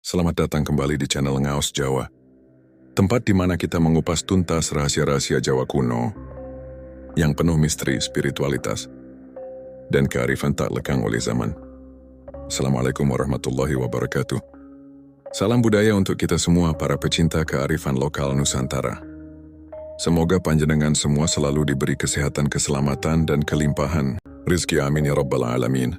Selamat datang kembali di channel Ngaos Jawa, tempat di mana kita mengupas tuntas rahasia-rahasia Jawa kuno yang penuh misteri, spiritualitas, dan kearifan tak lekang oleh zaman. Assalamualaikum warahmatullahi wabarakatuh. Salam budaya untuk kita semua para pecinta kearifan lokal Nusantara. Semoga panjenengan semua selalu diberi kesehatan, keselamatan, dan kelimpahan rizki, amin ya rabbal alamin.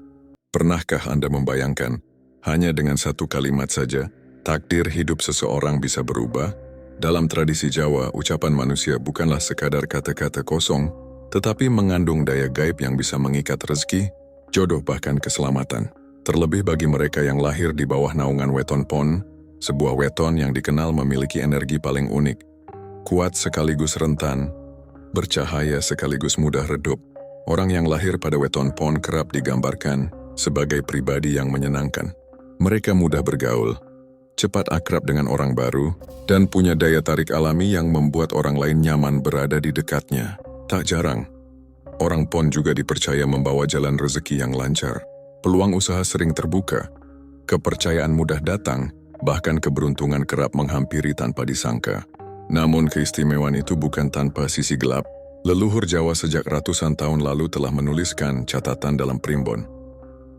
Pernahkah Anda membayangkan hanya dengan satu kalimat saja, takdir hidup seseorang bisa berubah? Dalam tradisi Jawa, ucapan manusia bukanlah sekadar kata-kata kosong, tetapi mengandung daya gaib yang bisa mengikat rezeki, jodoh, bahkan keselamatan. Terlebih bagi mereka yang lahir di bawah naungan weton pon, sebuah weton yang dikenal memiliki energi paling unik, kuat sekaligus rentan, bercahaya sekaligus mudah redup. Orang yang lahir pada weton pon kerap digambarkan sebagai pribadi yang menyenangkan. Mereka mudah bergaul, cepat akrab dengan orang baru, dan punya daya tarik alami yang membuat orang lain nyaman berada di dekatnya. Tak jarang, orang pon juga dipercaya membawa jalan rezeki yang lancar. Peluang usaha sering terbuka, kepercayaan mudah datang, bahkan keberuntungan kerap menghampiri tanpa disangka. Namun keistimewaan itu bukan tanpa sisi gelap. Leluhur Jawa sejak ratusan tahun lalu telah menuliskan catatan dalam primbon.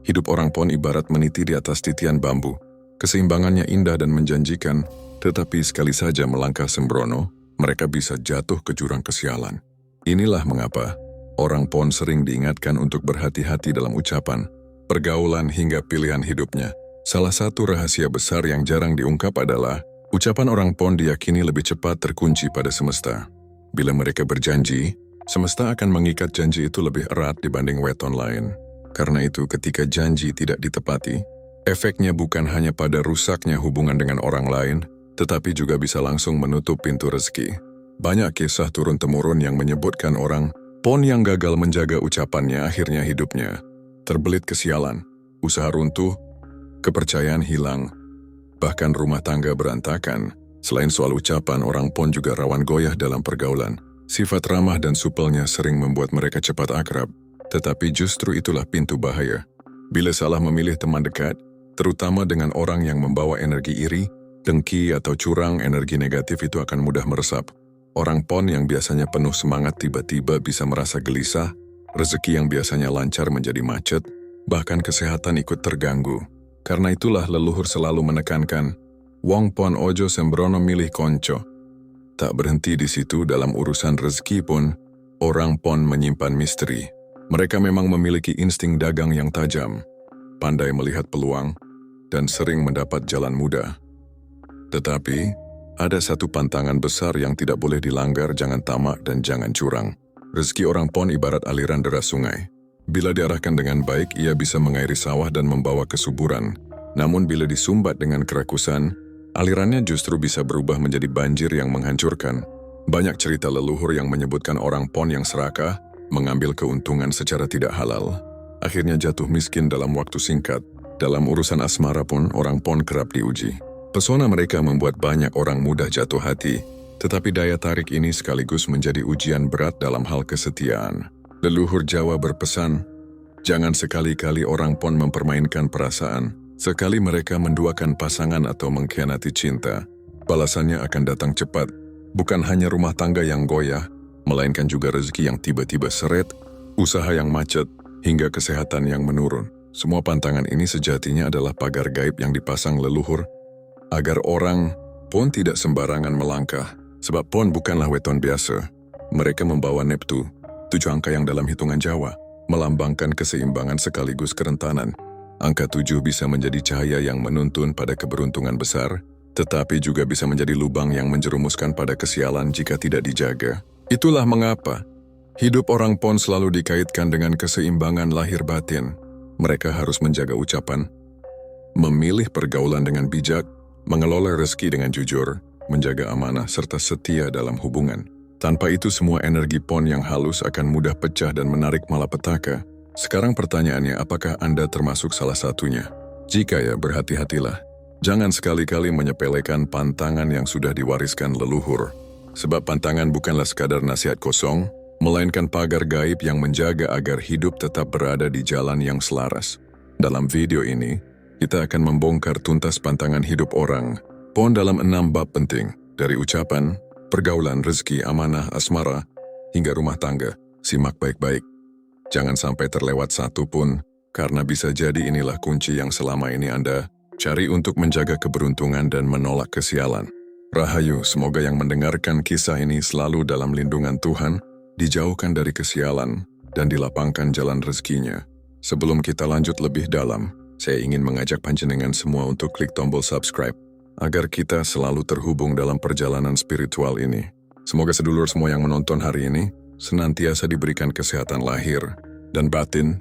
Hidup orang pon ibarat meniti di atas titian bambu. Keseimbangannya indah dan menjanjikan, tetapi sekali saja melangkah sembrono, mereka bisa jatuh ke jurang kesialan. Inilah mengapa orang pon sering diingatkan untuk berhati-hati dalam ucapan, pergaulan, hingga pilihan hidupnya. Salah satu rahasia besar yang jarang diungkap adalah, ucapan orang pon diyakini lebih cepat terkunci pada semesta. Bila mereka berjanji, semesta akan mengikat janji itu lebih erat dibanding weton lain. Karena itu, ketika janji tidak ditepati, efeknya bukan hanya pada rusaknya hubungan dengan orang lain, tetapi juga bisa langsung menutup pintu rezeki. Banyak kisah turun-temurun yang menyebutkan orang pon yang gagal menjaga ucapannya akhirnya hidupnya terbelit kesialan, usaha runtuh, kepercayaan hilang, bahkan rumah tangga berantakan. Selain soal ucapan, orang pon juga rawan goyah dalam pergaulan. Sifat ramah dan supelnya sering membuat mereka cepat akrab. Tetapi justru itulah pintu bahaya. Bila salah memilih teman dekat, terutama dengan orang yang membawa energi iri, dengki, atau curang, energi negatif itu akan mudah meresap. Orang pon yang biasanya penuh semangat tiba-tiba bisa merasa gelisah, rezeki yang biasanya lancar menjadi macet, bahkan kesehatan ikut terganggu. Karena itulah leluhur selalu menekankan, wong pon ojo sembrono milih konco. Tak berhenti di situ, dalam urusan rezeki pun, orang pon menyimpan misteri. Mereka memang memiliki insting dagang yang tajam, pandai melihat peluang, dan sering mendapat jalan mudah. Tetapi, ada satu pantangan besar yang tidak boleh dilanggar: jangan tamak dan jangan curang. Rezeki orang pon ibarat aliran deras sungai. Bila diarahkan dengan baik, ia bisa mengairi sawah dan membawa kesuburan. Namun bila disumbat dengan kerakusan, alirannya justru bisa berubah menjadi banjir yang menghancurkan. Banyak cerita leluhur yang menyebutkan orang pon yang serakah, mengambil keuntungan secara tidak halal, akhirnya jatuh miskin dalam waktu singkat. Dalam urusan asmara pun, orang pon kerap diuji. Pesona mereka membuat banyak orang mudah jatuh hati, tetapi daya tarik ini sekaligus menjadi ujian berat dalam hal kesetiaan. Leluhur Jawa berpesan, jangan sekali-kali orang pon mempermainkan perasaan. Sekali mereka menduakan pasangan atau mengkhianati cinta, balasannya akan datang cepat. Bukan hanya rumah tangga yang goyah, melainkan juga rezeki yang tiba-tiba seret, usaha yang macet, hingga kesehatan yang menurun. Semua pantangan ini sejatinya adalah pagar gaib yang dipasang leluhur, agar orang pon tidak sembarangan melangkah. Sebab pon bukanlah weton biasa. Mereka membawa neptu, 7 angka yang dalam hitungan Jawa, melambangkan keseimbangan sekaligus kerentanan. Angka 7 bisa menjadi cahaya yang menuntun pada keberuntungan besar, tetapi juga bisa menjadi lubang yang menjerumuskan pada kesialan jika tidak dijaga. Itulah mengapa hidup orang pon selalu dikaitkan dengan keseimbangan lahir batin. Mereka harus menjaga ucapan, memilih pergaulan dengan bijak, mengelola rezeki dengan jujur, menjaga amanah, serta setia dalam hubungan. Tanpa itu, semua energi pon yang halus akan mudah pecah dan menarik malapetaka. Sekarang pertanyaannya, apakah Anda termasuk salah satunya? Jika ya, berhati-hatilah. Jangan sekali-kali menyepelekan pantangan yang sudah diwariskan leluhur. Sebab pantangan bukanlah sekadar nasihat kosong, melainkan pagar gaib yang menjaga agar hidup tetap berada di jalan yang selaras. Dalam video ini, kita akan membongkar tuntas pantangan hidup orang pon dalam 6 bab penting, dari ucapan, pergaulan, rezeki, amanah, asmara, hingga rumah tangga. Simak baik-baik. Jangan sampai terlewat satu pun, karena bisa jadi inilah kunci yang selama ini Anda cari untuk menjaga keberuntungan dan menolak kesialan. Rahayu, semoga yang mendengarkan kisah ini selalu dalam lindungan Tuhan, dijauhkan dari kesialan, dan dilapangkan jalan rezekinya. Sebelum kita lanjut lebih dalam, saya ingin mengajak panjenengan semua untuk klik tombol subscribe, agar kita selalu terhubung dalam perjalanan spiritual ini. Semoga sedulur semua yang menonton hari ini, senantiasa diberikan kesehatan lahir dan batin,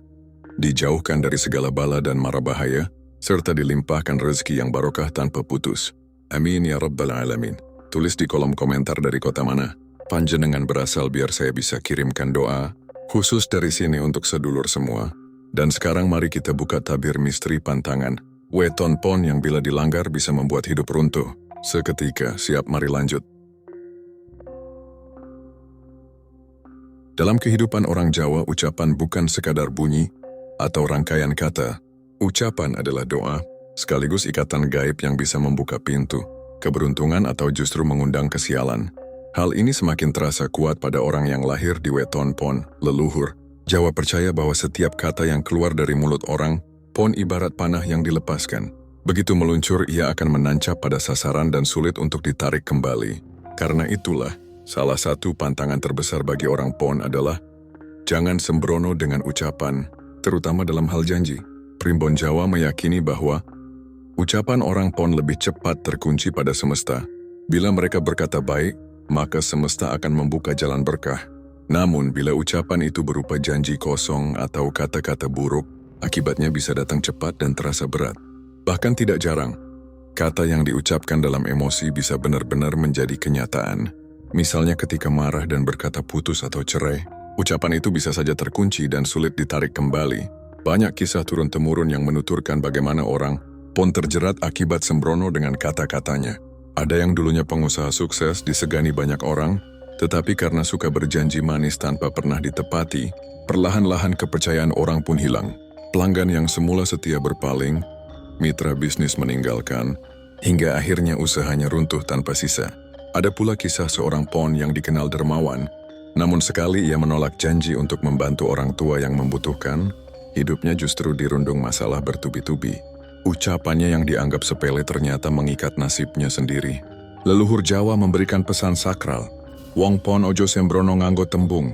dijauhkan dari segala bala dan mara bahaya, serta dilimpahkan rezeki yang barokah tanpa putus. Amin ya Rabbal Alamin. Tulis di kolom komentar dari kota mana panjenengan berasal biar saya bisa kirimkan doa khusus dari sini untuk sedulur semua. Dan sekarang mari kita buka tabir misteri pantangan weton pon yang bila dilanggar bisa membuat hidup runtuh seketika. Siap, mari lanjut. Dalam kehidupan orang Jawa, ucapan bukan sekadar bunyi atau rangkaian kata. Ucapan adalah doa, sekaligus ikatan gaib yang bisa membuka pintu keberuntungan atau justru mengundang kesialan. Hal ini semakin terasa kuat pada orang yang lahir di weton pon, leluhur. Jawa percaya bahwa setiap kata yang keluar dari mulut orang, pon ibarat panah yang dilepaskan. Begitu meluncur, ia akan menancap pada sasaran dan sulit untuk ditarik kembali. Karena itulah, salah satu pantangan terbesar bagi orang pon adalah jangan sembrono dengan ucapan, terutama dalam hal janji. Primbon Jawa meyakini bahwa ucapan orang pon lebih cepat terkunci pada semesta. Bila mereka berkata baik, maka semesta akan membuka jalan berkah. Namun, bila ucapan itu berupa janji kosong atau kata-kata buruk, akibatnya bisa datang cepat dan terasa berat. Bahkan tidak jarang, kata yang diucapkan dalam emosi bisa benar-benar menjadi kenyataan. Misalnya ketika marah dan berkata putus atau cerai, ucapan itu bisa saja terkunci dan sulit ditarik kembali. Banyak kisah turun-temurun yang menuturkan bagaimana orang pon terjerat akibat sembrono dengan kata-katanya. Ada yang dulunya pengusaha sukses disegani banyak orang, tetapi karena suka berjanji manis tanpa pernah ditepati, perlahan-lahan kepercayaan orang pun hilang. Pelanggan yang semula setia berpaling, mitra bisnis meninggalkan, hingga akhirnya usahanya runtuh tanpa sisa. Ada pula kisah seorang pon yang dikenal dermawan, namun sekali ia menolak janji untuk membantu orang tua yang membutuhkan, hidupnya justru dirundung masalah bertubi-tubi. Ucapannya yang dianggap sepele ternyata mengikat nasibnya sendiri. Leluhur Jawa memberikan pesan sakral, wong pon ojo sembrono nganggo tembung.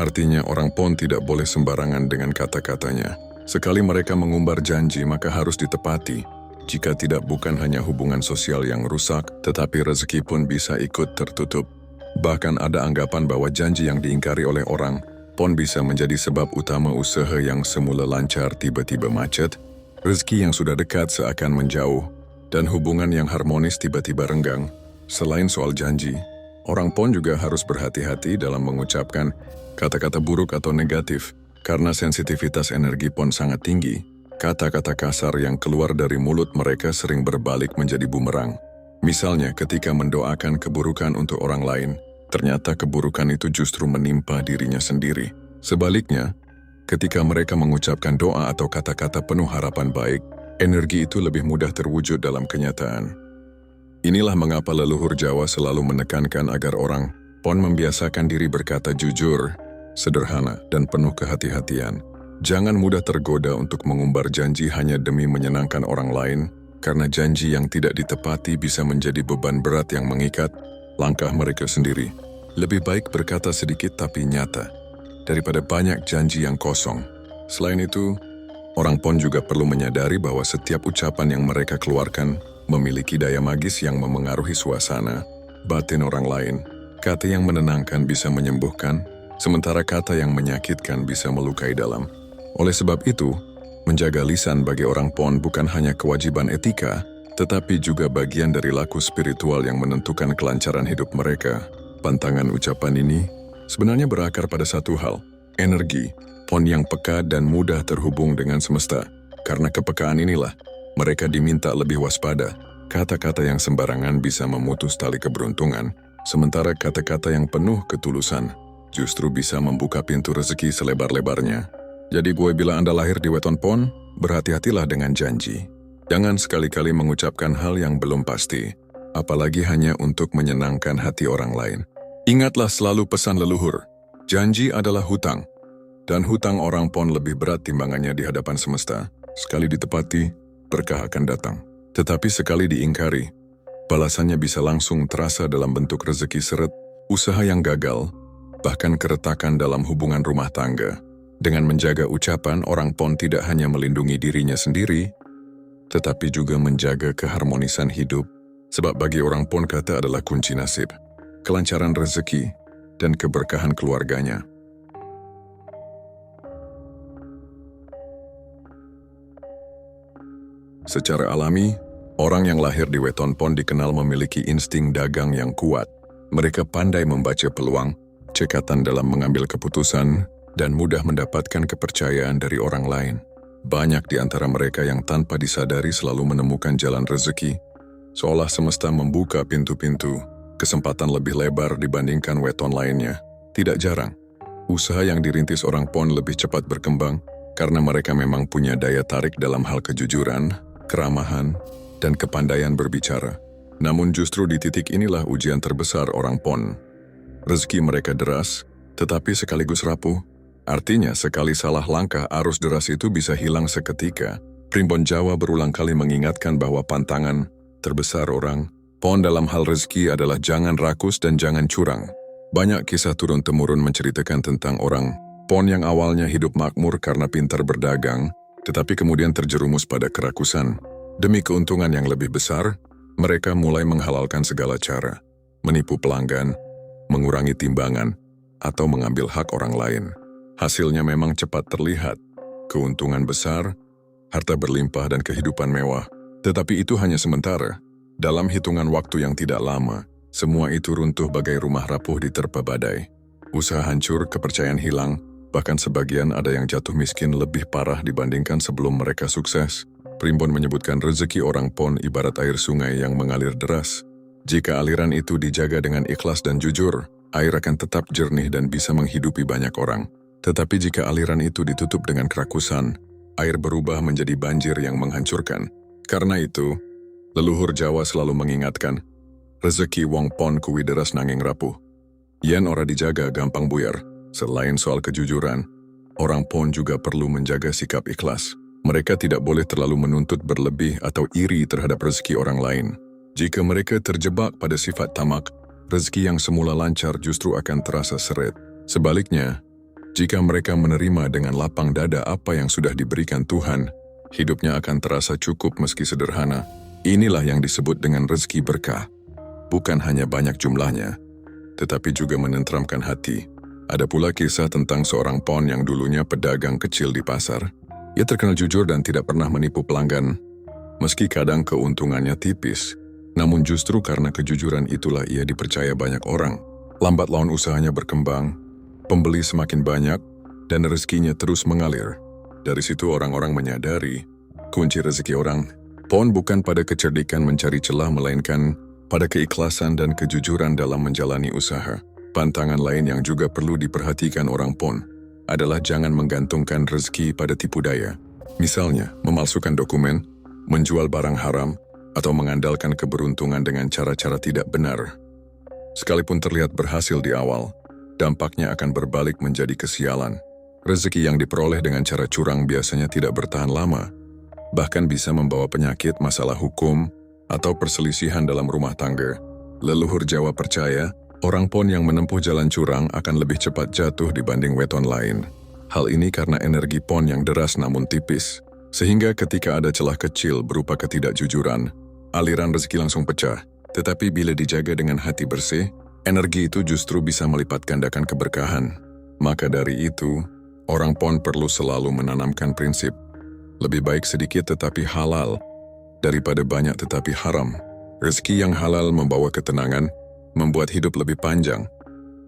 Artinya orang pon tidak boleh sembarangan dengan kata-katanya. Sekali mereka mengumbar janji maka harus ditepati. Jika tidak, bukan hanya hubungan sosial yang rusak, tetapi rezeki pun bisa ikut tertutup. Bahkan ada anggapan bahwa janji yang diingkari oleh orang pon bisa menjadi sebab utama usaha yang semula lancar tiba-tiba macet, rezeki yang sudah dekat seakan menjauh, dan hubungan yang harmonis tiba-tiba renggang. Selain soal janji, orang pon juga harus berhati-hati dalam mengucapkan kata-kata buruk atau negatif. Karena sensitivitas energi pon sangat tinggi, kata-kata kasar yang keluar dari mulut mereka sering berbalik menjadi bumerang. Misalnya ketika mendoakan keburukan untuk orang lain, ternyata keburukan itu justru menimpa dirinya sendiri. Sebaliknya, ketika mereka mengucapkan doa atau kata-kata penuh harapan baik, energi itu lebih mudah terwujud dalam kenyataan. Inilah mengapa leluhur Jawa selalu menekankan agar orang pon membiasakan diri berkata jujur, sederhana, dan penuh kehati-hatian. Jangan mudah tergoda untuk mengumbar janji hanya demi menyenangkan orang lain, karena janji yang tidak ditepati bisa menjadi beban berat yang mengikat langkah mereka sendiri. Lebih baik berkata sedikit tapi nyata, daripada banyak janji yang kosong. Selain itu, orang pon juga perlu menyadari bahwa setiap ucapan yang mereka keluarkan memiliki daya magis yang memengaruhi suasana, batin orang lain. Kata yang menenangkan bisa menyembuhkan, sementara kata yang menyakitkan bisa melukai dalam. Oleh sebab itu, menjaga lisan bagi orang pon bukan hanya kewajiban etika, tetapi juga bagian dari laku spiritual yang menentukan kelancaran hidup mereka. Pantangan ucapan ini sebenarnya berakar pada satu hal, energi, pon yang peka dan mudah terhubung dengan semesta. Karena kepekaan inilah, mereka diminta lebih waspada. Kata-kata yang sembarangan bisa memutus tali keberuntungan, sementara kata-kata yang penuh ketulusan justru bisa membuka pintu rezeki selebar-lebarnya. Jadi gue bilang Anda lahir di weton pon, berhati-hatilah dengan janji. Jangan sekali-kali mengucapkan hal yang belum pasti, apalagi hanya untuk menyenangkan hati orang lain. Ingatlah selalu pesan leluhur, janji adalah hutang, dan hutang orang pon lebih berat timbangannya di hadapan semesta. Sekali ditepati, berkah akan datang. Tetapi sekali diingkari, balasannya bisa langsung terasa dalam bentuk rezeki seret, usaha yang gagal, bahkan keretakan dalam hubungan rumah tangga. Dengan menjaga ucapan, orang pon tidak hanya melindungi dirinya sendiri, tetapi juga menjaga keharmonisan hidup. Sebab bagi orang pon kata adalah kunci nasib, kelancaran rezeki, dan keberkahan keluarganya. Secara alami, orang yang lahir di weton pon dikenal memiliki insting dagang yang kuat. Mereka pandai membaca peluang, cekatan dalam mengambil keputusan, dan mudah mendapatkan kepercayaan dari orang lain. Banyak di antara mereka yang tanpa disadari selalu menemukan jalan rezeki, seolah semesta membuka pintu-pintu, kesempatan lebih lebar dibandingkan weton lainnya. Tidak jarang, usaha yang dirintis orang pon lebih cepat berkembang karena mereka memang punya daya tarik dalam hal kejujuran, keramahan, dan kepandaian berbicara. Namun justru di titik inilah ujian terbesar orang pon. Rezeki mereka deras, tetapi sekaligus rapuh. Artinya sekali salah langkah arus deras itu bisa hilang seketika. Primbon Jawa berulang kali mengingatkan bahwa pantangan terbesar orang pon dalam hal rezeki adalah jangan rakus dan jangan curang. Banyak kisah turun-temurun menceritakan tentang orang pon yang awalnya hidup makmur karena pintar berdagang, tetapi kemudian terjerumus pada kerakusan. Demi keuntungan yang lebih besar, mereka mulai menghalalkan segala cara, menipu pelanggan, mengurangi timbangan, atau mengambil hak orang lain. Hasilnya memang cepat terlihat, keuntungan besar, harta berlimpah dan kehidupan mewah. Tetapi itu hanya sementara. Dalam hitungan waktu yang tidak lama, semua itu runtuh bagai rumah rapuh diterpa badai. Usaha hancur, kepercayaan hilang, bahkan sebagian ada yang jatuh miskin lebih parah dibandingkan sebelum mereka sukses. Primbon menyebutkan rezeki orang pon ibarat air sungai yang mengalir deras. Jika aliran itu dijaga dengan ikhlas dan jujur, air akan tetap jernih dan bisa menghidupi banyak orang. Tetapi jika aliran itu ditutup dengan kerakusan, air berubah menjadi banjir yang menghancurkan. Karena itu, leluhur Jawa selalu mengingatkan, rezeki wong pon kuwi deras nanging rapuh. Yen ora dijaga gampang buyar. Selain soal kejujuran, orang pon juga perlu menjaga sikap ikhlas. Mereka tidak boleh terlalu menuntut berlebih atau iri terhadap rezeki orang lain. Jika mereka terjebak pada sifat tamak, rezeki yang semula lancar justru akan terasa seret. Sebaliknya, jika mereka menerima dengan lapang dada apa yang sudah diberikan Tuhan, hidupnya akan terasa cukup meski sederhana. Inilah yang disebut dengan rezeki berkah. Bukan hanya banyak jumlahnya, tetapi juga menenteramkan hati. Ada pula kisah tentang seorang pon yang dulunya pedagang kecil di pasar. Ia terkenal jujur dan tidak pernah menipu pelanggan, meski kadang keuntungannya tipis. Namun justru karena kejujuran itulah ia dipercaya banyak orang. Lambat laun usahanya berkembang, pembeli semakin banyak, dan rezekinya terus mengalir. Dari situ orang-orang menyadari, kunci rezeki orang pon bukan pada kecerdikan mencari celah melainkan pada keikhlasan dan kejujuran dalam menjalani usaha. Pantangan lain yang juga perlu diperhatikan orang pon adalah jangan menggantungkan rezeki pada tipu daya. Misalnya, memalsukan dokumen, menjual barang haram, atau mengandalkan keberuntungan dengan cara-cara tidak benar. Sekalipun terlihat berhasil di awal, dampaknya akan berbalik menjadi kesialan. Rezeki yang diperoleh dengan cara curang biasanya tidak bertahan lama, bahkan bisa membawa penyakit, masalah hukum, atau perselisihan dalam rumah tangga. Leluhur Jawa percaya, orang pon yang menempuh jalan curang akan lebih cepat jatuh dibanding weton lain. Hal ini karena energi pon yang deras namun tipis, sehingga ketika ada celah kecil berupa ketidakjujuran, aliran rezeki langsung pecah. Tetapi bila dijaga dengan hati bersih, energi itu justru bisa melipat gandakan keberkahan. Maka dari itu, orang pon perlu selalu menanamkan prinsip, lebih baik sedikit tetapi halal, daripada banyak tetapi haram. Rezeki yang halal membawa ketenangan, membuat hidup lebih panjang,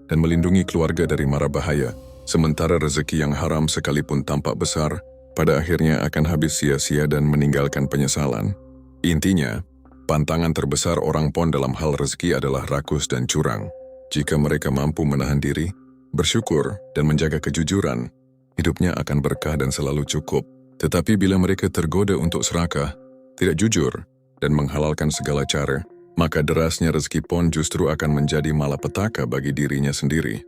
dan melindungi keluarga dari mara bahaya. Sementara rezeki yang haram sekalipun tampak besar, pada akhirnya akan habis sia-sia dan meninggalkan penyesalan. Intinya, pantangan terbesar orang pon dalam hal rezeki adalah rakus dan curang. Jika mereka mampu menahan diri, bersyukur, dan menjaga kejujuran, hidupnya akan berkah dan selalu cukup. Tetapi bila mereka tergoda untuk serakah, tidak jujur, dan menghalalkan segala cara, maka derasnya rezeki Pon justru akan menjadi malapetaka bagi dirinya sendiri.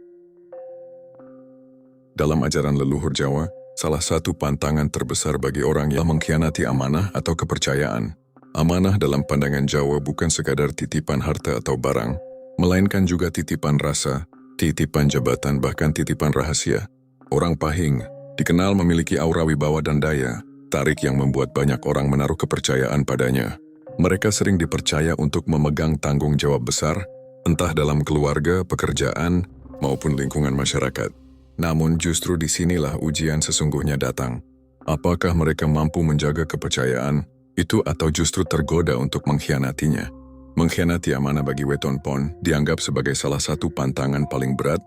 Dalam ajaran leluhur Jawa, salah satu pantangan terbesar bagi orang yang mengkhianati amanah atau kepercayaan. Amanah dalam pandangan Jawa bukan sekadar titipan harta atau barang, melainkan juga titipan rasa, titipan jabatan, bahkan titipan rahasia. Orang Pahing dikenal memiliki aura wibawa dan daya tarik yang membuat banyak orang menaruh kepercayaan padanya. Mereka sering dipercaya untuk memegang tanggung jawab besar, entah dalam keluarga, pekerjaan, maupun lingkungan masyarakat. Namun justru disinilah ujian sesungguhnya datang. Apakah mereka mampu menjaga kepercayaan itu atau justru tergoda untuk mengkhianatinya? Mengkhianati amanah bagi Weton Pon dianggap sebagai salah satu pantangan paling berat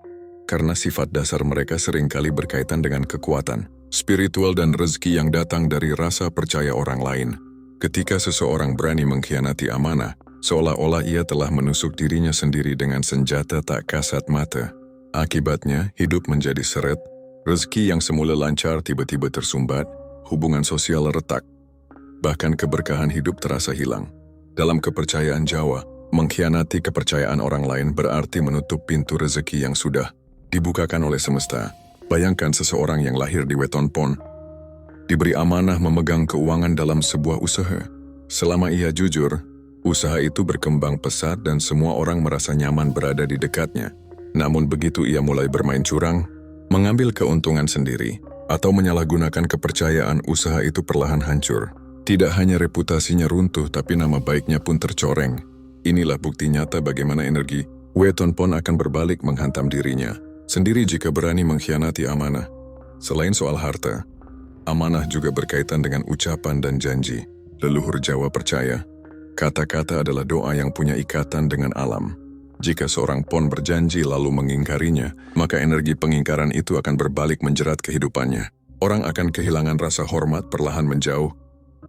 karena sifat dasar mereka seringkali berkaitan dengan kekuatan spiritual dan rezeki yang datang dari rasa percaya orang lain. Ketika seseorang berani mengkhianati amanah, seolah-olah ia telah menusuk dirinya sendiri dengan senjata tak kasat mata. Akibatnya, hidup menjadi seret, rezeki yang semula lancar tiba-tiba tersumbat, hubungan sosial retak, bahkan keberkahan hidup terasa hilang. Dalam kepercayaan Jawa, mengkhianati kepercayaan orang lain berarti menutup pintu rezeki yang sudah dibukakan oleh semesta. Bayangkan seseorang yang lahir di Weton Pon, diberi amanah memegang keuangan dalam sebuah usaha. Selama ia jujur, usaha itu berkembang pesat dan semua orang merasa nyaman berada di dekatnya. Namun begitu ia mulai bermain curang, mengambil keuntungan sendiri, atau menyalahgunakan kepercayaan, usaha itu perlahan hancur. Tidak hanya reputasinya runtuh, tapi nama baiknya pun tercoreng. Inilah bukti nyata bagaimana energi Weton Pon akan berbalik menghantam dirinya sendiri jika berani mengkhianati amanah. Selain soal harta, amanah juga berkaitan dengan ucapan dan janji. Leluhur Jawa percaya, kata-kata adalah doa yang punya ikatan dengan alam. Jika seorang Pon berjanji lalu mengingkarinya, maka energi pengingkaran itu akan berbalik menjerat kehidupannya. Orang akan kehilangan rasa hormat, perlahan menjauh,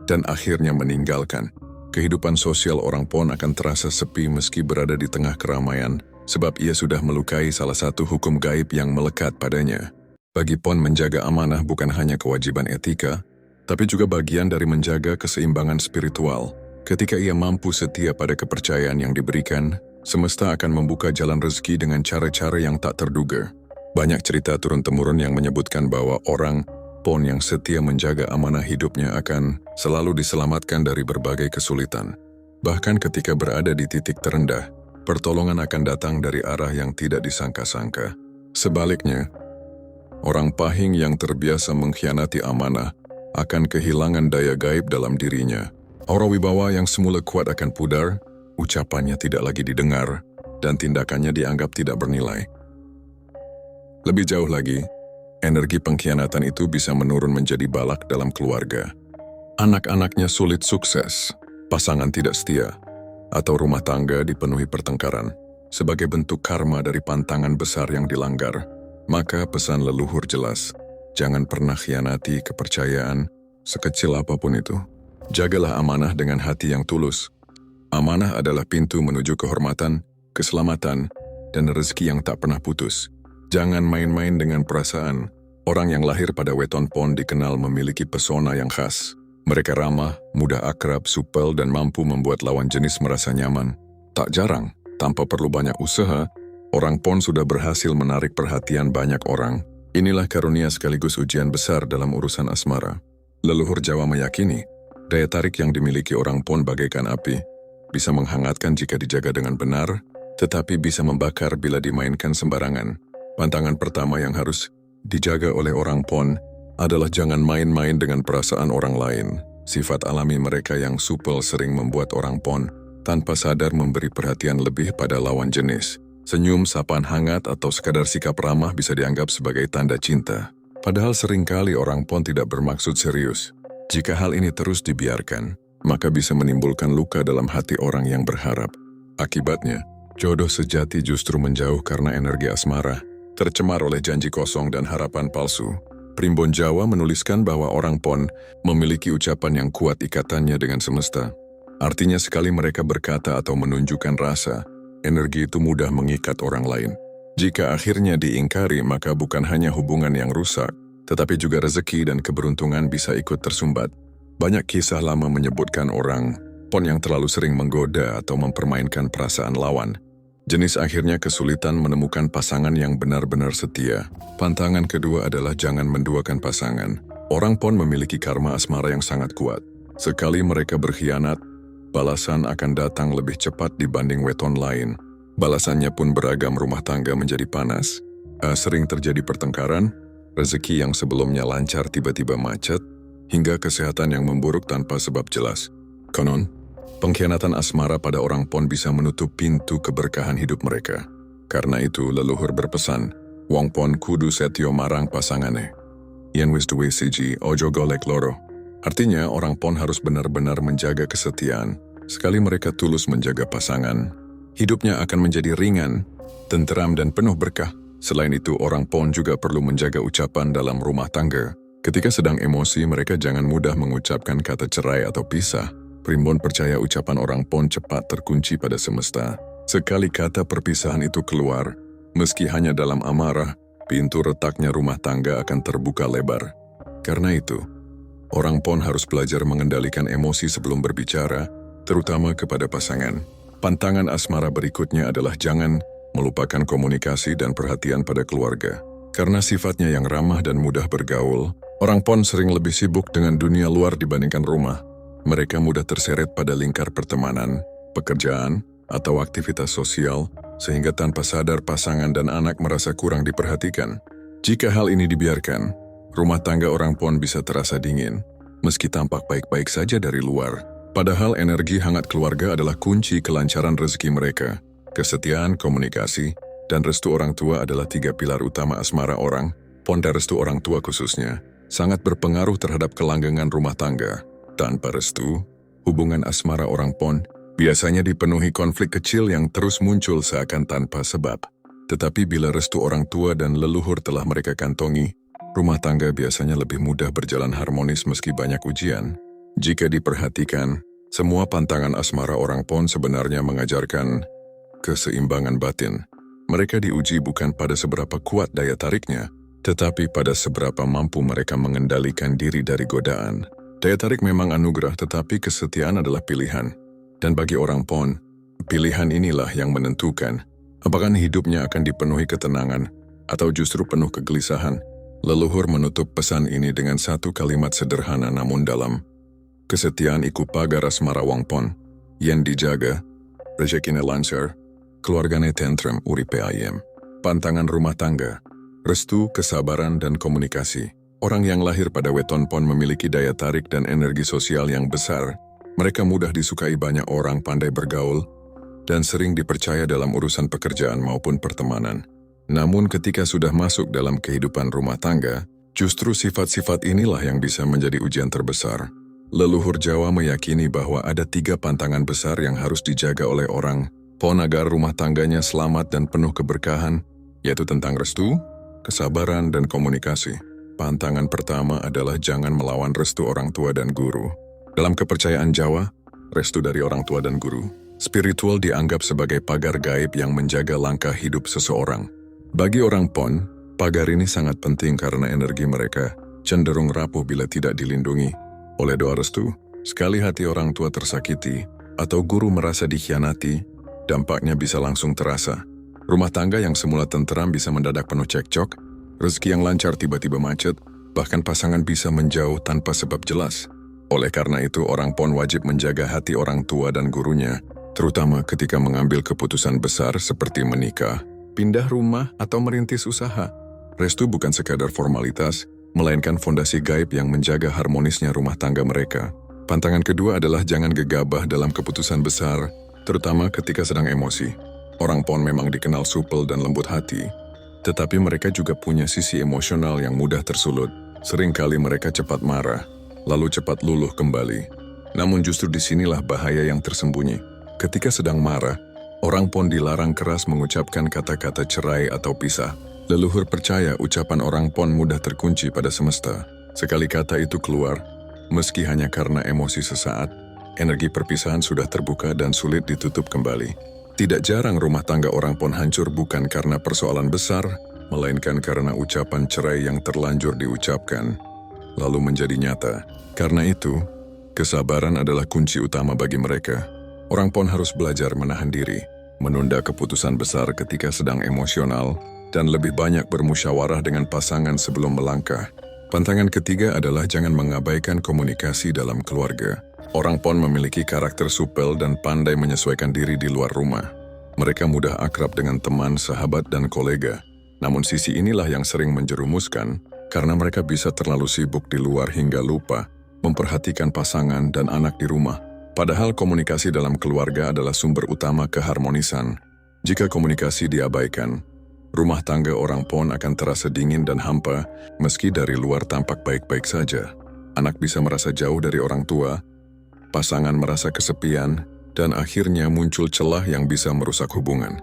dan akhirnya meninggalkan. Kehidupan sosial orang Pon akan terasa sepi meski berada di tengah keramaian, sebab ia sudah melukai salah satu hukum gaib yang melekat padanya. Bagi Pon, menjaga amanah bukan hanya kewajiban etika, tapi juga bagian dari menjaga keseimbangan spiritual. Ketika ia mampu setia pada kepercayaan yang diberikan, semesta akan membuka jalan rezeki dengan cara-cara yang tak terduga. Banyak cerita turun-temurun yang menyebutkan bahwa orang Pon yang setia menjaga amanah hidupnya akan selalu diselamatkan dari berbagai kesulitan. Bahkan ketika berada di titik terendah, pertolongan akan datang dari arah yang tidak disangka-sangka. Sebaliknya, orang Pahing yang terbiasa mengkhianati amanah akan kehilangan daya gaib dalam dirinya. Aura wibawa yang semula kuat akan pudar, ucapannya tidak lagi didengar, dan tindakannya dianggap tidak bernilai. Lebih jauh lagi, energi pengkhianatan itu bisa menurun menjadi balak dalam keluarga. Anak-anaknya sulit sukses, pasangan tidak setia, atau rumah tangga dipenuhi pertengkaran. Sebagai bentuk karma dari pantangan besar yang dilanggar, maka pesan leluhur jelas, jangan pernah khianati kepercayaan, sekecil apapun itu. Jagalah amanah dengan hati yang tulus. Amanah adalah pintu menuju kehormatan, keselamatan, dan rezeki yang tak pernah putus. Jangan main-main dengan perasaan. Orang yang lahir pada Weton Pon dikenal memiliki pesona yang khas. Mereka ramah, mudah akrab, supel, dan mampu membuat lawan jenis merasa nyaman. Tak jarang, tanpa perlu banyak usaha, orang Pon sudah berhasil menarik perhatian banyak orang. Inilah karunia sekaligus ujian besar dalam urusan asmara. Leluhur Jawa meyakini, daya tarik yang dimiliki orang Pon bagaikan api, bisa menghangatkan jika dijaga dengan benar, tetapi bisa membakar bila dimainkan sembarangan. Pantangan pertama yang harus dijaga oleh orang Pon adalah jangan main-main dengan perasaan orang lain. Sifat alami mereka yang supel sering membuat orang Pon tanpa sadar memberi perhatian lebih pada lawan jenis. Senyum, sapaan hangat, atau sekadar sikap ramah bisa dianggap sebagai tanda cinta. Padahal seringkali orang Pon tidak bermaksud serius. Jika hal ini terus dibiarkan, maka bisa menimbulkan luka dalam hati orang yang berharap. Akibatnya, jodoh sejati justru menjauh karena energi asmara tercemar oleh janji kosong dan harapan palsu. Primbon Jawa menuliskan bahwa orang Pon memiliki ucapan yang kuat ikatannya dengan semesta. Artinya sekali mereka berkata atau menunjukkan rasa, energi itu mudah mengikat orang lain. Jika akhirnya diingkari, maka bukan hanya hubungan yang rusak, tetapi juga rezeki dan keberuntungan bisa ikut tersumbat. Banyak kisah lama menyebutkan orang pon yang terlalu sering menggoda atau mempermainkan perasaan lawan. Jenis akhirnya kesulitan menemukan pasangan yang benar-benar setia. Pantangan kedua adalah jangan menduakan pasangan. Orang pon memiliki karma asmara yang sangat kuat. Sekali mereka berkhianat, balasan akan datang lebih cepat dibanding weton lain. Balasannya pun beragam, rumah tangga menjadi panas. Sering terjadi pertengkaran, rezeki yang sebelumnya lancar tiba-tiba macet, hingga kesehatan yang memburuk tanpa sebab jelas. Konon, pengkhianatan asmara pada orang pon bisa menutup pintu keberkahan hidup mereka. Karena itu, leluhur berpesan, wong pon kudu setyo marang pasangane. Yen wis duwe siji, ojo golek loro. Artinya, orang pon harus benar-benar menjaga kesetiaan. Sekali mereka tulus menjaga pasangan, hidupnya akan menjadi ringan, tenteram dan penuh berkah. Selain itu, orang pon juga perlu menjaga ucapan dalam rumah tangga. Ketika sedang emosi, mereka jangan mudah mengucapkan kata cerai atau pisah. Primbon percaya ucapan orang pon cepat terkunci pada semesta. Sekali kata perpisahan itu keluar, meski hanya dalam amarah, pintu retaknya rumah tangga akan terbuka lebar. Karena itu, orang pon harus belajar mengendalikan emosi sebelum berbicara, terutama kepada pasangan. Pantangan asmara berikutnya adalah jangan melupakan komunikasi dan perhatian pada keluarga. Karena sifatnya yang ramah dan mudah bergaul, orang pon sering lebih sibuk dengan dunia luar dibandingkan rumah. Mereka mudah terseret pada lingkar pertemanan, pekerjaan, atau aktivitas sosial, sehingga tanpa sadar pasangan dan anak merasa kurang diperhatikan. Jika hal ini dibiarkan, rumah tangga orang pon bisa terasa dingin, meski tampak baik-baik saja dari luar. Padahal energi hangat keluarga adalah kunci kelancaran rezeki mereka. Kesetiaan, komunikasi, dan restu orang tua adalah 3 pilar utama asmara orang pon, dan restu orang tua khususnya sangat berpengaruh terhadap kelanggengan rumah tangga. Tanpa restu, hubungan asmara orang pon biasanya dipenuhi konflik kecil yang terus muncul seakan tanpa sebab. Tetapi bila restu orang tua dan leluhur telah mereka kantongi, rumah tangga biasanya lebih mudah berjalan harmonis meski banyak ujian. Jika diperhatikan, semua pantangan asmara orang pon sebenarnya mengajarkan keseimbangan batin. Mereka diuji bukan pada seberapa kuat daya tariknya, tetapi pada seberapa mampu mereka mengendalikan diri dari godaan. Daya tarik memang anugerah, tetapi kesetiaan adalah pilihan. Dan bagi orang pon, pilihan inilah yang menentukan apakah hidupnya akan dipenuhi ketenangan atau justru penuh kegelisahan. Leluhur menutup pesan ini dengan satu kalimat sederhana namun dalam. Kesetiaan iku pagar asmara wong pon, yen dijaga, rezekine lancar, keluargane tentrem, uripe ayem. Pantangan rumah tangga, restu, kesabaran, dan komunikasi. Orang yang lahir pada weton pon memiliki daya tarik dan energi sosial yang besar. Mereka mudah disukai banyak orang, pandai bergaul, dan sering dipercaya dalam urusan pekerjaan maupun pertemanan. Namun ketika sudah masuk dalam kehidupan rumah tangga, justru sifat-sifat inilah yang bisa menjadi ujian terbesar. Leluhur Jawa meyakini bahwa ada 3 pantangan besar yang harus dijaga oleh orang pon agar rumah tangganya selamat dan penuh keberkahan, yaitu tentang restu, kesabaran, dan komunikasi. Pantangan pertama adalah jangan melawan restu orang tua dan guru. Dalam kepercayaan Jawa, restu dari orang tua dan guru spiritual dianggap sebagai pagar gaib yang menjaga langkah hidup seseorang. Bagi orang pon, pagar ini sangat penting karena energi mereka cenderung rapuh bila tidak dilindungi. Oleh doa restu, sekali hati orang tua tersakiti atau guru merasa dikhianati, dampaknya bisa langsung terasa. Rumah tangga yang semula tenteram bisa mendadak penuh cekcok, rezeki yang lancar tiba-tiba macet, bahkan pasangan bisa menjauh tanpa sebab jelas. Oleh karena itu, orang pon wajib menjaga hati orang tua dan gurunya, terutama ketika mengambil keputusan besar seperti menikah, pindah rumah, atau merintis usaha. Restu bukan sekadar formalitas, melainkan fondasi gaib yang menjaga harmonisnya rumah tangga mereka. Pantangan kedua adalah jangan gegabah dalam keputusan besar, terutama ketika sedang emosi. Orang pon memang dikenal supel dan lembut hati, tetapi mereka juga punya sisi emosional yang mudah tersulut. Seringkali mereka cepat marah, lalu cepat luluh kembali. Namun justru disinilah bahaya yang tersembunyi. Ketika sedang marah, orang pon dilarang keras mengucapkan kata-kata cerai atau pisah. Leluhur percaya ucapan orang pon mudah terkunci pada semesta. Sekali kata itu keluar, meski hanya karena emosi sesaat, energi perpisahan sudah terbuka dan sulit ditutup kembali. Tidak jarang rumah tangga orang pon hancur bukan karena persoalan besar, melainkan karena ucapan cerai yang terlanjur diucapkan, lalu menjadi nyata. Karena itu, Kesabaran adalah kunci utama bagi mereka. Orang Pon harus belajar menahan diri, menunda keputusan besar ketika sedang emosional, dan lebih banyak bermusyawarah dengan pasangan sebelum melangkah. Pantangan ketiga adalah jangan mengabaikan komunikasi dalam keluarga. Orang Pon memiliki karakter supel dan pandai menyesuaikan diri di luar rumah. Mereka mudah akrab dengan teman, sahabat, dan kolega. Namun sisi inilah yang sering menjerumuskan karena mereka bisa terlalu sibuk di luar hingga lupa memperhatikan pasangan dan anak di rumah. Padahal komunikasi dalam keluarga adalah sumber utama keharmonisan. Jika komunikasi diabaikan, rumah tangga orang Pon akan terasa dingin dan hampa meski dari luar tampak baik-baik saja. Anak bisa merasa jauh dari orang tua, pasangan merasa kesepian, dan akhirnya muncul celah yang bisa merusak hubungan.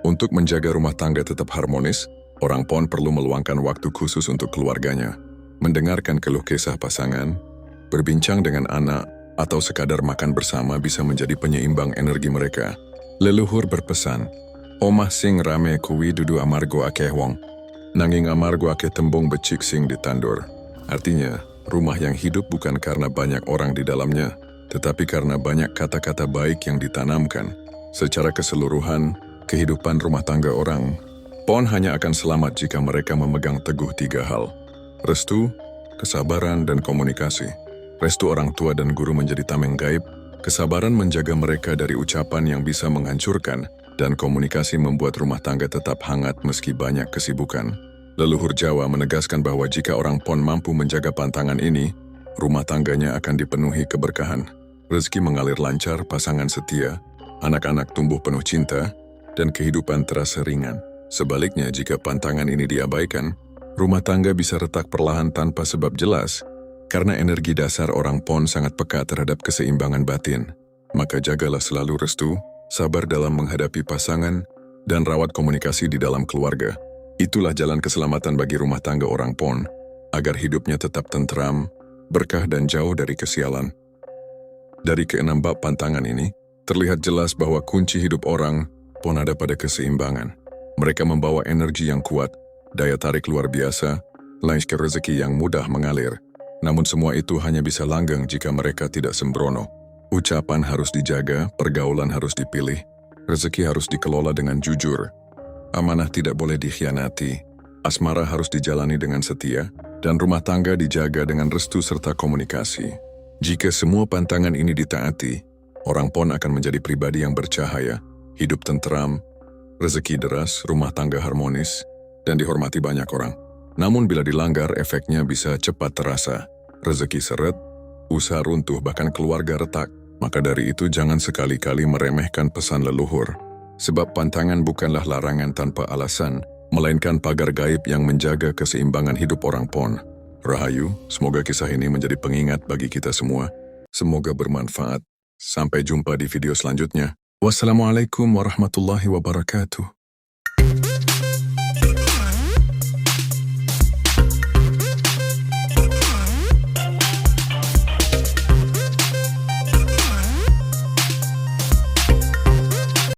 Untuk menjaga rumah tangga tetap harmonis, orang Pon perlu meluangkan waktu khusus untuk keluarganya, mendengarkan keluh kesah pasangan, berbincang dengan anak, atau sekadar makan bersama bisa menjadi penyeimbang energi mereka. Leluhur berpesan, "Omah sing rame kuwi dudu amargo akeh wong, nanging amargo akeh tembung becik sing ditandur." Artinya, rumah yang hidup bukan karena banyak orang di dalamnya, tetapi karena banyak kata-kata baik yang ditanamkan. Secara keseluruhan, kehidupan rumah tangga orang Pon hanya akan selamat jika mereka memegang teguh 3 hal. Restu, kesabaran, dan komunikasi. Restu orang tua dan guru menjadi tameng gaib, kesabaran menjaga mereka dari ucapan yang bisa menghancurkan, dan komunikasi membuat rumah tangga tetap hangat meski banyak kesibukan. Leluhur Jawa menegaskan bahwa jika orang Pon mampu menjaga pantangan ini, rumah tangganya akan dipenuhi keberkahan. Rezeki mengalir lancar, pasangan setia, anak-anak tumbuh penuh cinta, dan kehidupan terasa ringan. Sebaliknya, jika pantangan ini diabaikan, rumah tangga bisa retak perlahan tanpa sebab jelas, karena energi dasar orang Pon sangat peka terhadap keseimbangan batin. Maka jagalah selalu restu, sabar dalam menghadapi pasangan, dan rawat komunikasi di dalam keluarga. Itulah jalan keselamatan bagi rumah tangga orang Pon, agar hidupnya tetap tentram, berkah dan jauh dari kesialan. Dari ke-6 bab pantangan ini, terlihat jelas bahwa kunci hidup orang Pon ada pada keseimbangan. Mereka membawa energi yang kuat, daya tarik luar biasa, lancar rezeki yang mudah mengalir. Namun semua itu hanya bisa langgeng jika mereka tidak sembrono. Ucapan harus dijaga, pergaulan harus dipilih, rezeki harus dikelola dengan jujur, amanah tidak boleh dikhianati, asmara harus dijalani dengan setia, dan rumah tangga dijaga dengan restu serta komunikasi. Jika semua pantangan ini ditaati, orang Pon akan menjadi pribadi yang bercahaya, hidup tenteram, rezeki deras, rumah tangga harmonis, dan dihormati banyak orang. Namun bila dilanggar, efeknya bisa cepat terasa. Rezeki seret, usaha runtuh, bahkan keluarga retak. Maka dari itu jangan sekali-kali meremehkan pesan leluhur. Sebab pantangan bukanlah larangan tanpa alasan, melainkan pagar gaib yang menjaga keseimbangan hidup orang Pon. Rahayu, semoga kisah ini menjadi pengingat bagi kita semua. Semoga bermanfaat. Sampai jumpa di video selanjutnya. Wassalamualaikum warahmatullahi wabarakatuh.